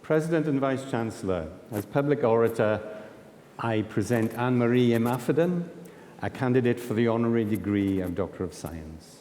President and Vice-Chancellor, as public orator, I present Anne-Marie Imafidon, a candidate for the Honorary Degree of Doctor of Science.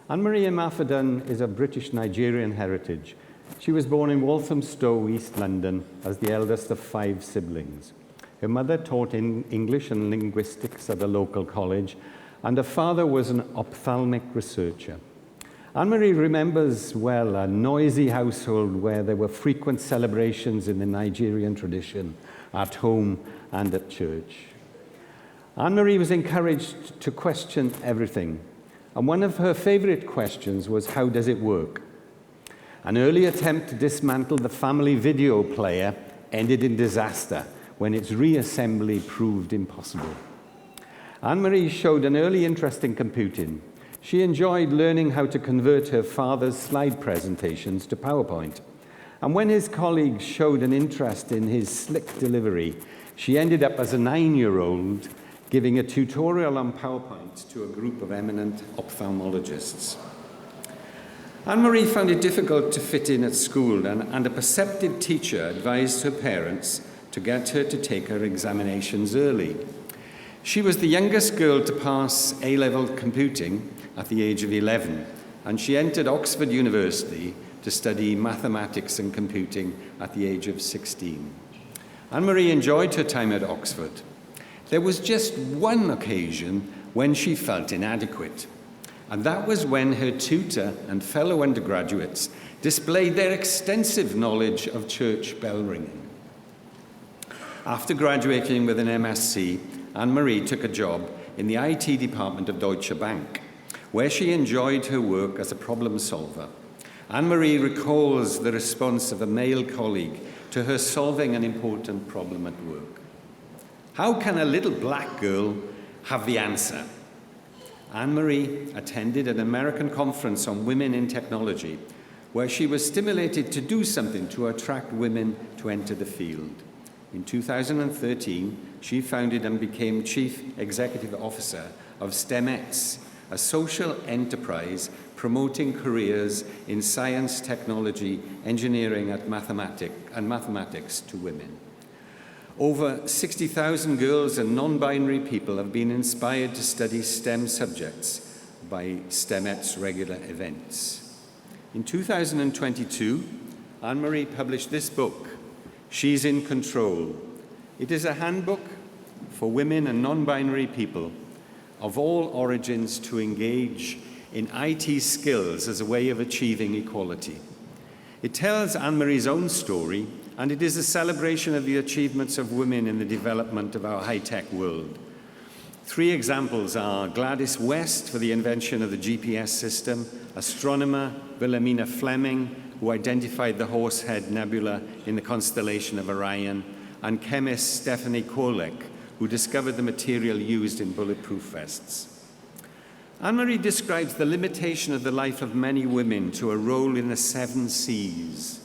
Anne-Marie Imafidon is of British-Nigerian heritage. She was born in Walthamstow, East London, as the eldest of 5 siblings. Her mother taught English and linguistics at a local college, and her father was an ophthalmic researcher. Anne-Marie remembers well a noisy household where there were frequent celebrations in the Nigerian tradition, at home and at church. Anne-Marie was encouraged to question everything, and one of her favorite questions was, how does it work? An early attempt to dismantle the family video player ended in disaster when its reassembly proved impossible. Anne-Marie showed an early interest in computing. She enjoyed learning how to convert her father's slide presentations to PowerPoint. And when his colleagues showed an interest in his slick delivery, she ended up as a 9-year-old giving a tutorial on PowerPoint to a group of eminent ophthalmologists. Anne-Marie found it difficult to fit in at school, and a perceptive teacher advised her parents to get her to take her examinations early. She was the youngest girl to pass A-level computing at the age of 11, and she entered Oxford University to study mathematics and computing at the age of 16. Anne-Marie enjoyed her time at Oxford. There was just one occasion when she felt inadequate, and that was when her tutor and fellow undergraduates displayed their extensive knowledge of church bell ringing. After graduating with an MSc, Anne-Marie took a job in the IT department of Deutsche Bank, where she enjoyed her work as a problem solver. Anne-Marie recalls the response of a male colleague to her solving an important problem at work. How can a little black girl have the answer? Anne-Marie attended an American conference on women in technology, where she was stimulated to do something to attract women to enter the field. In 2013, she founded and became Chief Executive Officer of STEMETS, a social enterprise promoting careers in science, technology, engineering, and mathematics to women. Over 60,000 girls and non-binary people have been inspired to study STEM subjects by STEMET's regular events. In 2022, Anne-Marie published this book, She's in Control. It is a handbook for women and non-binary people of all origins to engage in IT skills as a way of achieving equality. It tells Anne-Marie's own story, and it is a celebration of the achievements of women in the development of our high-tech world. 3 examples are Gladys West for the invention of the GPS system, astronomer Wilhelmina Fleming, who identified the Horsehead Nebula in the constellation of Orion, and chemist Stephanie Korlek, who discovered the material used in bulletproof vests. Anne-Marie describes the limitation of the life of many women to a role in the 7 C's: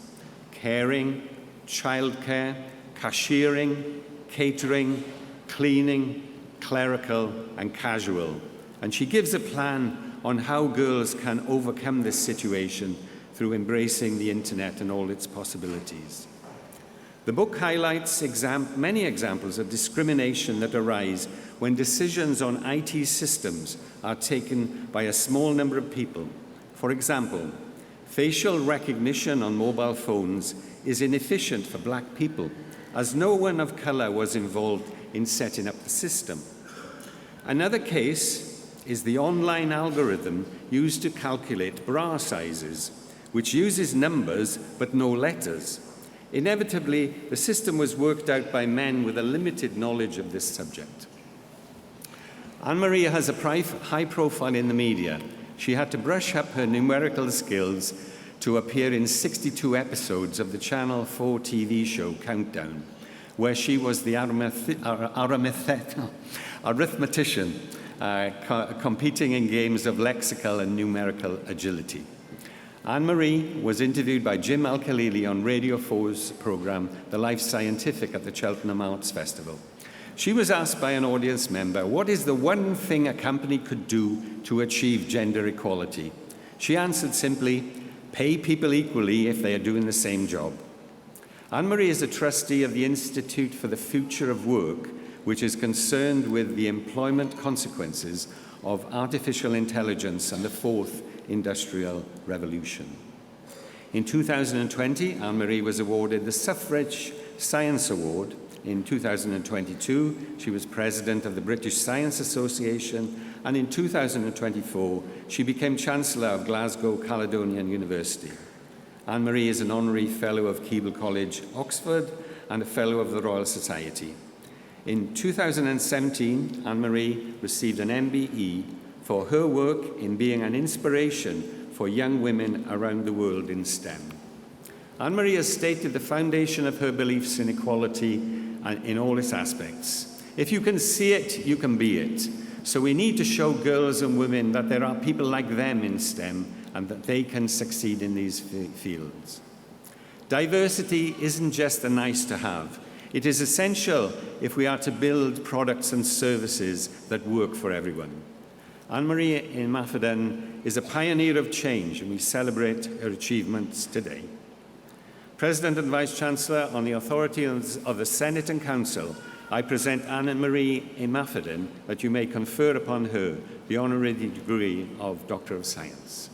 caring, childcare, cashiering, catering, cleaning, clerical, and casual. And she gives a plan on how girls can overcome this situation through embracing the internet and all its possibilities. The book highlights many examples of discrimination that arise when decisions on IT systems are taken by a small number of people. For example, facial recognition on mobile phones is inefficient for black people, as no one of color was involved in setting up the system. Another case is the online algorithm used to calculate bra sizes, which uses numbers but no letters. Inevitably, the system was worked out by men with a limited knowledge of this subject. Anne-Marie has a high profile in the media. She had to brush up her numerical skills to appear in 62 episodes of the Channel 4 TV show Countdown, where she was the arithmetician, competing in games of lexical and numerical agility. Anne-Marie was interviewed by Jim Al-Khalili on Radio 4's program, The Life Scientific, at the Cheltenham Arts Festival. She was asked by an audience member, what is the one thing a company could do to achieve gender equality? She answered simply, pay people equally if they are doing the same job. Anne-Marie is a trustee of the Institute for the Future of Work, which is concerned with the employment consequences of artificial intelligence and the fourth industrial revolution. In 2020, Anne-Marie was awarded the Suffrage Science Award. In 2022, she was president of the British Science Association, and in 2024, she became Chancellor of Glasgow Caledonian University. Anne-Marie is an honorary fellow of Keble College, Oxford, and a fellow of the Royal Society. In 2017, Anne-Marie received an MBE for her work in being an inspiration for young women around the world in STEM. Anne-Marie has stated the foundation of her beliefs in equality in all its aspects. If you can see it, you can be it. So we need to show girls and women that there are people like them in STEM and that they can succeed in these fields. Diversity isn't just a nice to have. It is essential if we are to build products and services that work for everyone. Anne-Marie Imafidon is a pioneer of change, and we celebrate her achievements today. President and Vice-Chancellor, on the authority of the Senate and Council, I present Anne-Marie Imafidon that you may confer upon her the honorary degree of Doctor of Science.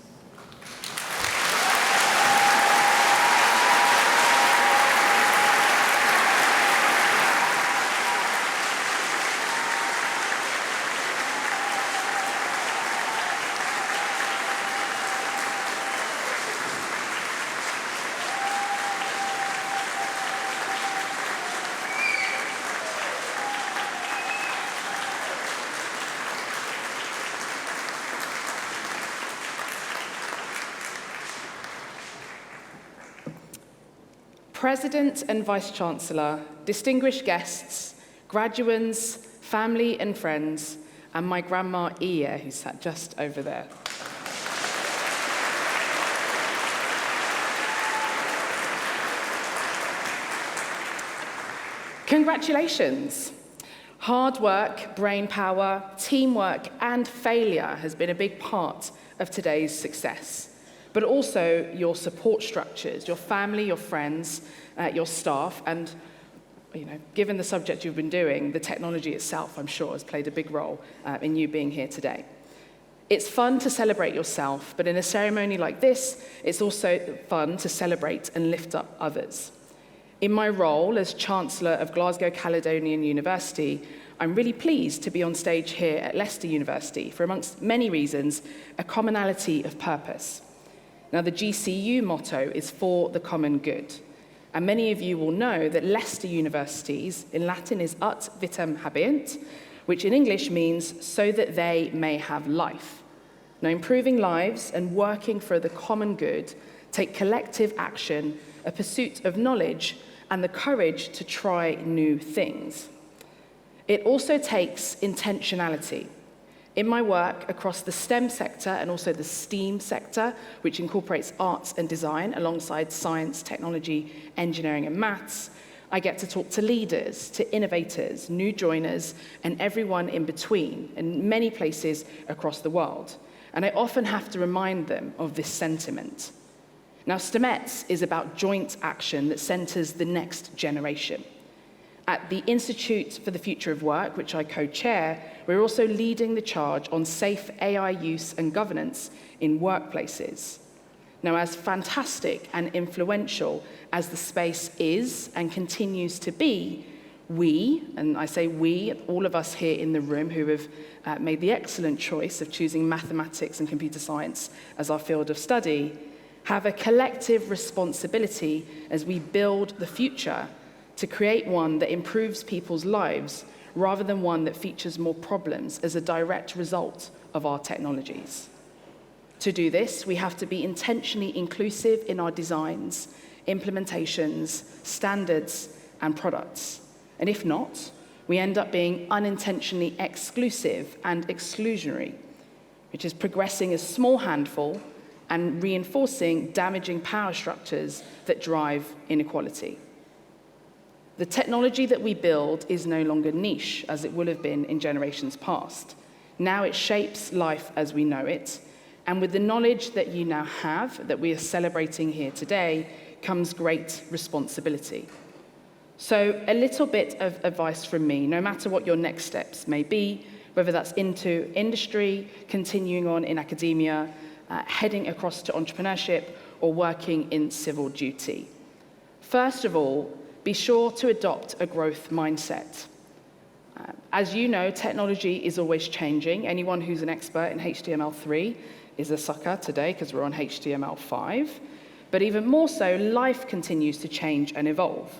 President and Vice-Chancellor, distinguished guests, graduands, family and friends, and my grandma Iya, who sat just over there. Congratulations. Hard work, brain power, teamwork, and failure has been a big part of today's success. But also your support structures, your family, your friends, your staff, and given the subject you've been doing, the technology itself, I'm sure, has played a big role in you being here today. It's fun to celebrate yourself, but in a ceremony like this, it's also fun to celebrate and lift up others. In my role as Chancellor of Glasgow Caledonian University, I'm really pleased to be on stage here at Leicester University for, amongst many reasons, a commonality of purpose. Now, the GCU motto is for the common good. And many of you will know that Leicester Universities, in Latin, is ut vitam habeant, which in English means so that they may have life. Now, improving lives and working for the common good take collective action, a pursuit of knowledge, and the courage to try new things. It also takes intentionality. In my work across the STEM sector and also the STEAM sector, which incorporates arts and design alongside science, technology, engineering, and maths, I get to talk to leaders, to innovators, new joiners, and everyone in between in many places across the world. And I often have to remind them of this sentiment. Now, STEMETS is about joint action that centers the next generation. At the Institute for the Future of Work, which I co-chair, we're also leading the charge on safe AI use and governance in workplaces. Now, as fantastic and influential as the space is and continues to be, we, and I say we, all of us here in the room who have made the excellent choice of choosing mathematics and computer science as our field of study, have a collective responsibility as we build the future to create one that improves people's lives rather than one that features more problems as a direct result of our technologies. To do this, we have to be intentionally inclusive in our designs, implementations, standards, and products. And if not, we end up being unintentionally exclusive and exclusionary, which is progressing a small handful and reinforcing damaging power structures that drive inequality. The technology that we build is no longer niche, as it would have been in generations past. Now it shapes life as we know it, and with the knowledge that you now have, that we are celebrating here today, comes great responsibility. So a little bit of advice from me, no matter what your next steps may be, whether that's into industry, continuing on in academia, heading across to entrepreneurship, or working in civil duty. First of all, be sure to adopt a growth mindset. As you know, technology is always changing. Anyone who's an expert in HTML3 is a sucker today because we're on HTML5. But even more so, life continues to change and evolve.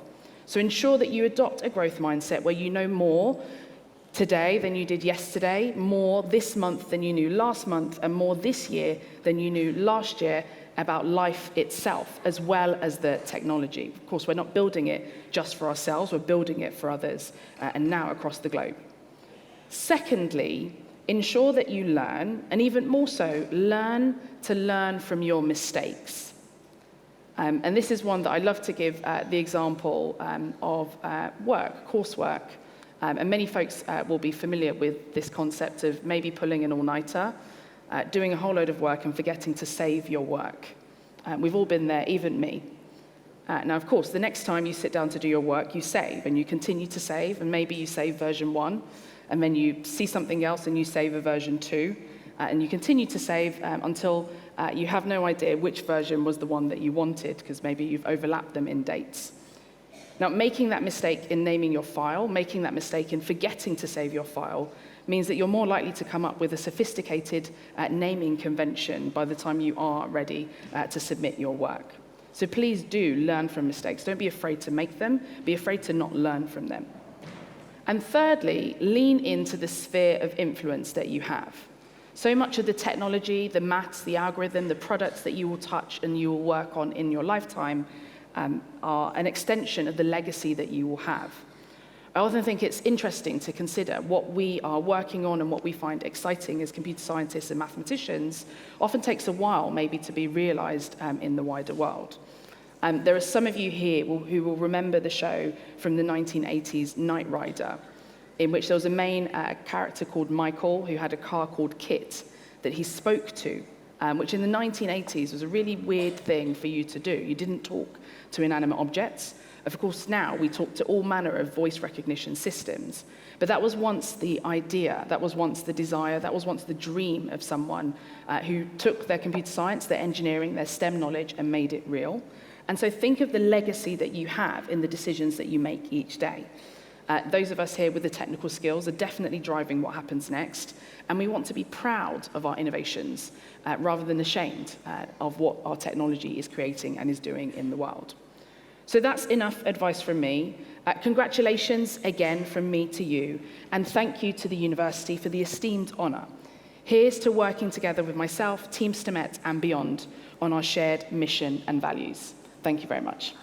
So ensure that you adopt a growth mindset where you know more today than you did yesterday, more this month than you knew last month, and more this year than you knew last year about life itself, as well as the technology. Of course, we're not building it just for ourselves, we're building it for others, and now across the globe. Secondly, ensure that you learn, and even more so, learn to learn from your mistakes. And this is one that I love to give the example of coursework. And many folks will be familiar with this concept of maybe pulling an all-nighter, doing a whole load of work and forgetting to save your work. We've all been there, even me. Now, of course, the next time you sit down to do your work, you save, and you continue to save, and maybe you save version 1, and then you see something else and you save a version 2, and you continue to save until you have no idea which version was the one that you wanted, because maybe you've overlapped them in dates. Now, making that mistake in naming your file, making that mistake in forgetting to save your file, means that you're more likely to come up with a sophisticated naming convention by the time you are ready to submit your work. So please do learn from mistakes. Don't be afraid to make them. Be afraid to not learn from them. And thirdly, lean into the sphere of influence that you have. So much of the technology, the maths, the algorithm, the products that you will touch and you will work on in your lifetime are an extension of the legacy that you will have. I often think it's interesting to consider what we are working on and what we find exciting as computer scientists and mathematicians often takes a while maybe to be realized in the wider world. There are some of you here who will remember the show from the 1980s, Knight Rider, in which there was a main character called Michael who had a car called Kit that he spoke to, which in the 1980s was a really weird thing for you to do. You didn't talk to inanimate objects. Of course, now we talk to all manner of voice recognition systems. But that was once the idea, that was once the desire, that was once the dream of someone who took their computer science, their engineering, their STEM knowledge and made it real. And so think of the legacy that you have in the decisions that you make each day. Those of us here with the technical skills are definitely driving what happens next, and we want to be proud of our innovations rather than ashamed of what our technology is creating and is doing in the world. So that's enough advice from me. Congratulations again from me to you, and thank you to the university for the esteemed honour. Here's to working together with myself, Team Stamet and beyond on our shared mission and values. Thank you very much.